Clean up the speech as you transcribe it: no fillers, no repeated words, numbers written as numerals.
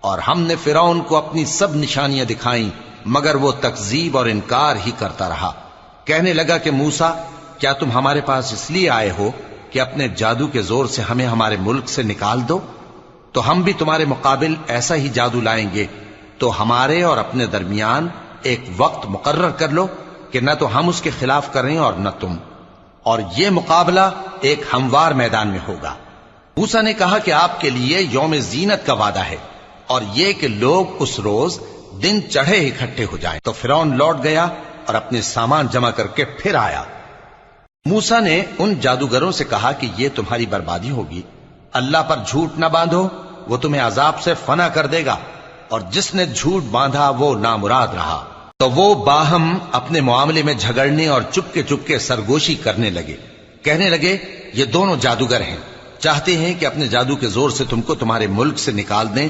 اور ہم نے فرعون کو اپنی سب نشانیاں دکھائیں مگر وہ تکذیب اور انکار ہی کرتا رہا۔ کہنے لگا کہ موسیٰ، کیا تم ہمارے پاس اس لیے آئے ہو کہ اپنے جادو کے زور سے ہمیں ہمارے ملک سے نکال دو؟ تو ہم بھی تمہارے مقابل ایسا ہی جادو لائیں گے، تو ہمارے اور اپنے درمیان ایک وقت مقرر کر لو کہ نہ تو ہم اس کے خلاف کریں اور نہ تم، اور یہ مقابلہ ایک ہموار میدان میں ہوگا۔ موسیٰ نے کہا کہ آپ کے لیے یوم زینت کا وعدہ ہے، اور یہ کہ لوگ اس روز دن چڑھے اکٹھے ہو جائیں۔ تو فرعون لوٹ گیا اور اپنے سامان جمع کر کے پھر آیا۔ موسیٰ نے ان جادوگروں سے کہا کہ یہ تمہاری بربادی ہوگی، اللہ پر جھوٹ نہ باندھو، وہ تمہیں عذاب سے فنا کر دے گا، اور جس نے جھوٹ باندھا وہ نامراد رہا۔ تو وہ باہم اپنے معاملے میں جھگڑنے اور چپکے سرگوشی کرنے لگے۔ کہنے لگے یہ دونوں جادوگر ہیں، چاہتے ہیں کہ اپنے جادو کے زور سے تم کو تمہارے ملک سے نکال دیں